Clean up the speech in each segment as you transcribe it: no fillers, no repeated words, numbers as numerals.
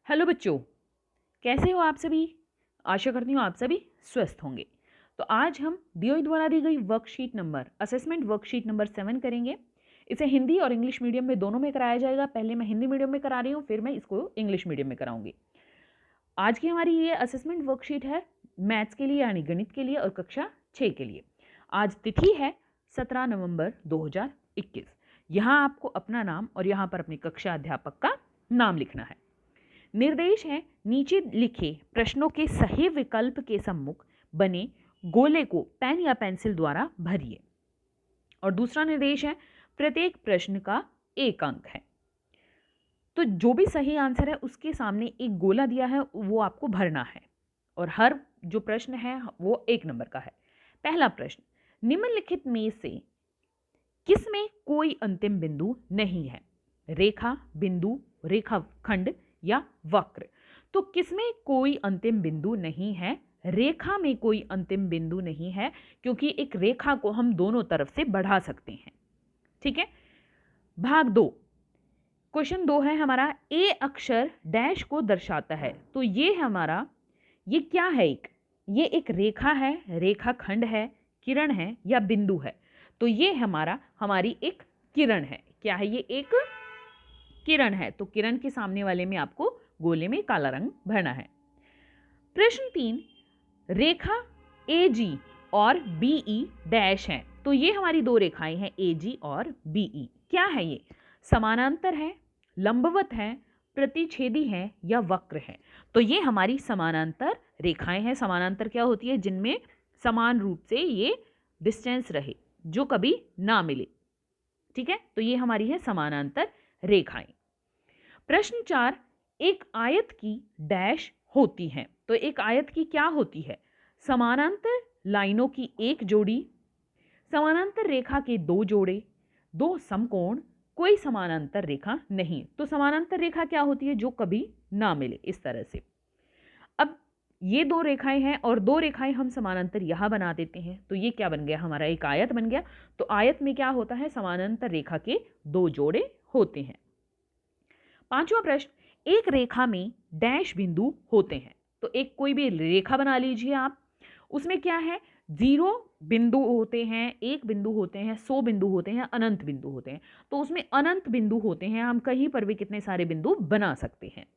Hello बच्चों, कैसे हो आप सभी। आशा करती हूँ आप सभी स्वस्थ होंगे। तो आज हम डीओई द्वारा दी गई worksheet number assessment worksheet number 7 करेंगे। इसे हिंदी और इंग्लिश मीडियम में दोनों में कराया जाएगा। पहले मैं हिंदी मीडियम में करा रही हूँ, फिर मैं इसको इंग्लिश मीडियम में कराऊंगी। आज की हमारी ये असेसमेंट वर्कशीट है मैथ्स के लिए यानी गणित के लिए और कक्षा 6 के लिए। आज तिथि है 17 नवंबर 2021। यहाँ आपको अपना नाम और यहाँ पर अपने कक्षा अध्यापक का नाम लिखना है। निर्देश है नीचे लिखे प्रश्नों के सही विकल्प के सम्मुख बने गोले को पेन या पेंसिल द्वारा भरिए। और दूसरा निर्देश है प्रत्येक प्रश्न का 1 अंक है। तो जो भी सही आंसर है उसके सामने एक गोला दिया है वो आपको भरना है और हर जो प्रश्न है वो 1 नंबर का है। पहला प्रश्न, निम्नलिखित में से किसमें कोई अंतिम बिंदु नहीं है? रेखा, बिंदु, रेखाखंड या वक्र। तो किसमें कोई अंतिम बिंदु नहीं है? रेखा में कोई अंतिम बिंदु नहीं है, क्योंकि एक रेखा को हम दोनों तरफ से बढ़ा सकते हैं। ठीक है। भाग 2, क्वेश्चन 2 है हमारा, ए अक्षर डैश को दर्शाता है। तो ये हमारा ये क्या है? ये एक रेखा है, रेखाखंड है, किरण है या बिंदु है? तो ये हमारी एक किरण है। क्या है? ये एक किरण है। तो किरण के सामने वाले में आपको गोले में काला रंग भरना है। प्रश्न 3, रेखा AG और BE डैश है। तो ये हमारी दो रेखाएं हैं AG और BE। क्या है ये? समानांतर है, लंबवत है, प्रतिच्छेदी है या वक्र है? तो ये हमारी समानांतर रेखाएं हैं। समानांतर क्या होती है? जिनमें समान रूप से ये डिस्टेंस रहे, जो कभी ना मिले। ठीक है, तो ये हमारी है समानांतर रेखाएं। प्रश्न 4, एक आयत की डैश होती है। तो एक आयत की क्या होती है? समानांतर लाइनों की एक जोड़ी, समानांतर रेखा के 2 जोड़े, 2 समकोण, कोई समानांतर रेखा नहीं। तो समानांतर रेखा क्या होती है? जो कभी ना मिले, इस तरह से। अब ये 2 रेखाएं हैं और 2 रेखाएं हम समानांतर यहां बना देते हैं। तो ये क्या बन गया? हमारा एक आयत बन गया। तो आयत में क्या होता है? समानांतर रेखा के 2 जोड़े होते हैं। 5वां प्रश्न, एक रेखा में डैश बिंदु होते हैं। तो एक कोई भी रेखा बना लीजिए आप, उसमें क्या है? 0 बिंदु होते हैं, 1 बिंदु होते हैं, 100 बिंदु होते हैं, अनंत बिंदु होते हैं। तो उसमें अनंत बिंदु होते हैं, हम कहीं पर भी कितने सारे बिंदु बना सकते हैं।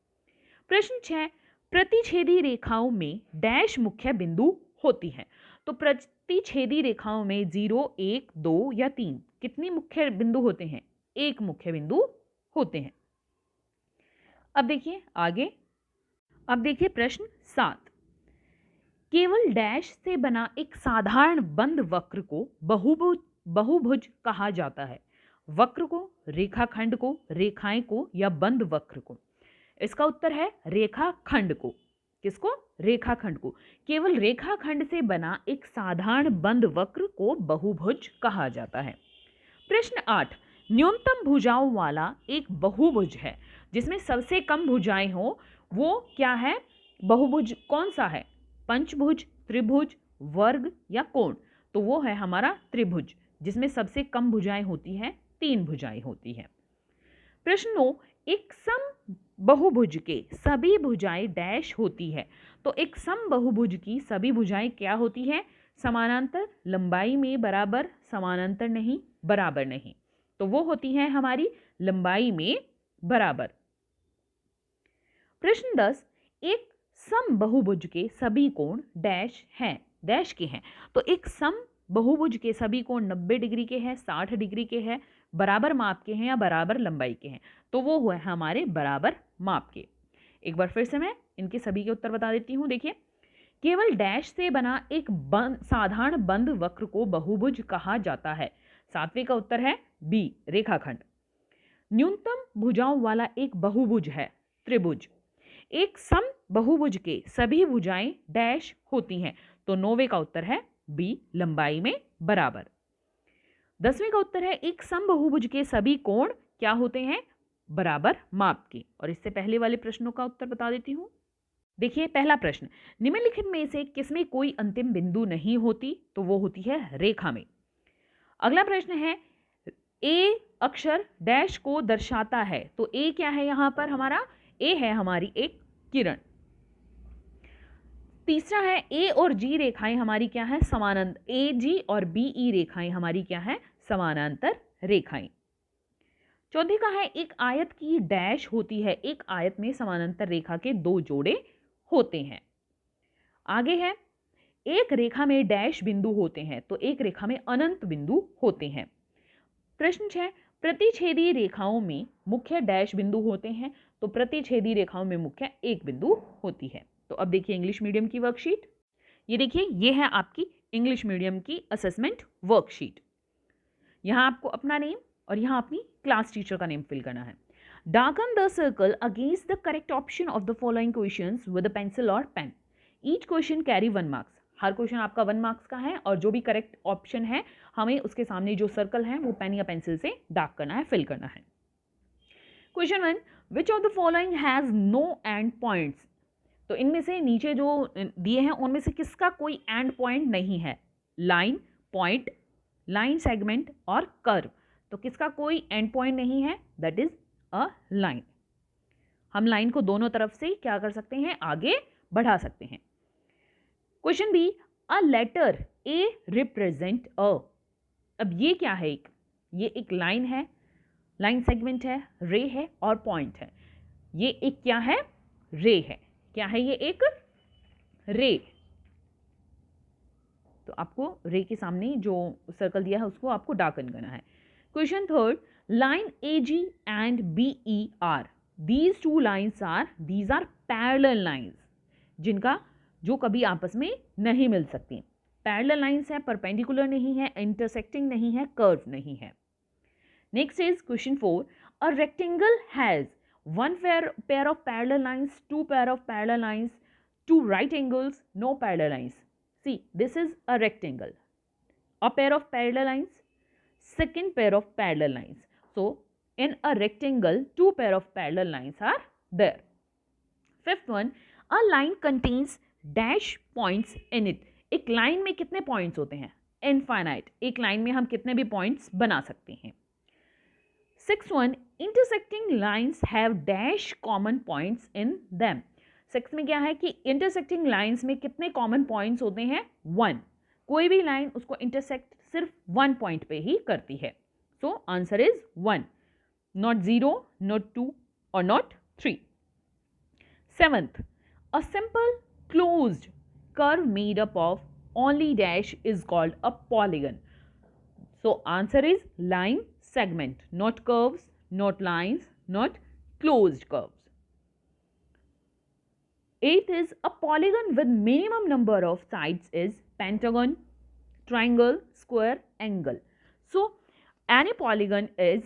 प्रश्न 6, प्रतिच्छेदी रेखाओं में डैश मुख्य बिंदु होती है। तो प्रतिच्छेदी रेखाओं में 0, 1, 2 या 3 कितनी मुख्य बिंदु होते हैं? 1 मुख्य बिंदु होते हैं। अब देखिए आगे। अब देखिए प्रश्न 7, केवल डैश से बना एक साधारण बंद वक्र को बहुभुज कहा जाता है। वक्र को, रेखाखंड को, रेखाएं को या बंद वक्र को? इसका उत्तर है रेखाखंड को। किसको? रेखाखंड को। केवल रेखाखंड से बना एक साधारण बंद वक्र को बहुभुज कहा जाता है। प्रश्न 8, न्यूनतम भुजाओं वाला एक बहुभुज है जिसमें सबसे कम भुजाएं हो, वो क्या है? बहुभुज कौन सा है? पंचभुज, त्रिभुज, वर्ग या कोण? तो वो है हमारा त्रिभुज, जिसमें सबसे कम भुजाएं होती हैं, 3 भुजाएं होती हैं। प्रश्न 9, एक सम बहुभुज के सभी भुजाएं डैश होती है। तो एक सम बहुभुज की सभी भुजाएं क्या होती है? समानांतर, लंबाई में बराबर, समानांतर नहीं, बराबर नहीं। तो वो होती है हमारी लंबाई में बराबर। प्रश्न 10, एक सम बहुभुज के सभी कोण डैश हैं, डैश के हैं। तो एक सम बहुभुज के सभी कोण 90 डिग्री के हैं, 60 डिग्री के हैं, बराबर माप के हैं या बराबर लंबाई के हैं। तो वो हुए हमारे बराबर माप के। एक बार फिर से मैं इनके सभी के उत्तर बता देती हूँ। देखिए, केवल डैश से बना एक साधारण बंद वक्र को बहुभुज कहा जाता है। 7वें का उत्तर है बी, रेखाखंड। न्यूनतम भुजाओं वाला एक बहुभुज है त्रिभुज। एक सम बहुभुज के सभी भुजाएं डैश होती हैं। तो 9वें का उत्तर है बी, लंबाई में बराबर। 10वें का उत्तर है एक सम बहुभुज के सभी कोण क्या होते हैं? बराबर माप के। और इससे पहले वाले प्रश्नों का उत्तर बता देती हूं। देखिए पहला प्रश्न, निम्नलिखित में से किसमें कोई अंतिम बिंदु नहीं होती? तो वो होती है रेखा में। अगला प्रश्न है, ए अक्षर डैश को दर्शाता है। तो ए क्या है? यहां पर हमारा ए है हमारी एक किरण। तीसरा है ए और जी रेखाएं हमारी क्या है, समानांतर, ए जी और बी ई रेखाएं हमारी क्या है, समानांतर रेखाएं। चौथे का है एक आयत की डैश होती है, एक आयत में समानांतर रेखा के दो जोड़े होते हैं। आगे है एक रेखा में डैश बिंदु होते हैं, तो एक रेखा में अनंत बिंदु होते हैं। प्रश्न 6, प्रतिच्छेदी रेखाओं में मुख्य डैश बिंदु होते हैं, तो प्रतिच्छेदी रेखाओं में मुख्य एक बिंदु होती है। तो अब देखिए इंग्लिश मीडियम की वर्कशीट, ये देखिए ये है आपकी इंग्लिश मीडियम की असेसमेंट वर्कशीट। यहाँ आपको अपना नेम और यहाँ अपनी क्लास टीचर का नेम फिल करना है। Darken the circle against the correct option of the following questions with a pencil और pen. Each question carry 1 marks. हर क्वेश्चन आपका 1 मार्क्स का है और जो भी करेक्ट ऑप्शन है हमें उसके सामने जो सर्कल है वो पेन या पेंसिल से डार्क करना है, फिल करना है। Question 1, which of the following has no end points. तो इनमें से नीचे जो दिए हैं उनमें से किसका कोई एंड पॉइंट नहीं है, लाइन, पॉइंट, लाइन सेगमेंट और कर्व। तो किसका कोई एंड पॉइंट नहीं है, दैट इज अ लाइन। हम लाइन को दोनों तरफ से क्या कर सकते हैं, आगे बढ़ा सकते हैं। Question B, a letter A represent a. अब ये क्या है, ये एक लाइन है, लाइन सेगमेंट है, रे है और पॉइंट है। ये एक क्या है, रे है। क्या है ये, एक रे। तो आपको रे के सामने जो सर्कल दिया है उसको आपको डार्कन करना है। Question third, line A G and B E R, these two lines are, these are parallel lines, जिनका जो कभी आपस में नहीं मिल सकती। पैरेलल लाइन्स है, परपेंडिकुलर नहीं है, इंटरसेक्टिंग नहीं है, कर्व नहीं है। Next is question 4, a rectangle has 1 pair of parallel lines, 2 pair of parallel lines, 2 right angles, no parallel lines. See, this is a rectangle. A pair of parallel lines, second pair of parallel lines. So, in a rectangle, 2 pair of parallel lines are there. Fifth one, a line contains dash points in it. एक line में कितने points होते हैं, infinite. एक line में हम कितने भी पॉइंट्स बना सकते हैं। Sixth one, intersecting lines have dash common points in them. Six में क्या है कि इंटरसेक्टिंग लाइंस में कितने कॉमन पॉइंट्स होते हैं, 1। कोई भी लाइन उसको इंटरसेक्ट सिर्फ 1 पॉइंट पे ही करती है। So answer is 1, not 0, not 2 और not 3। Seventh, a simple closed curve made up of only dash is called a polygon. So answer is line segment, not curves, not lines, not closed curves. Eighth is a polygon with minimum number of sides is pentagon, triangle, square, angle. So any polygon is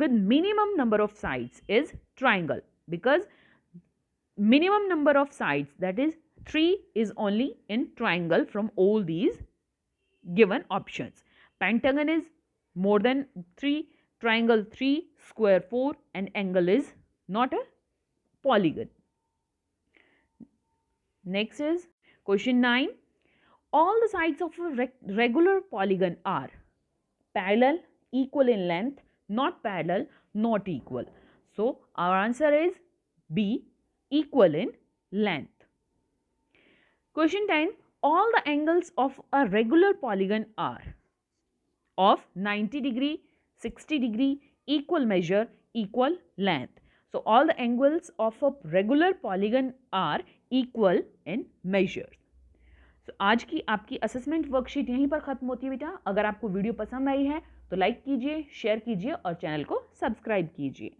with minimum number of sides is triangle, because minimum number of sides, that is 3, is only in triangle from all these given options. Pentagon is more than 3, triangle 3, square 4 and angle is not a polygon. Next is question 9. All the sides of a regular polygon are parallel, equal in length, not parallel, not equal. So our answer is B, equal in length. Question 10. All the angles of a regular polygon are of 90 degree, 60 degree, equal measure, equal length. So all the angles of a regular polygon are equal in measure. So आज की आपकी assessment worksheet यहीं पर खत्म होती है बेटा। अगर आपको वीडियो पसंद आई है तो लाइक कीजिए, शेयर कीजिए और चैनल को सब्सक्राइब कीजिए।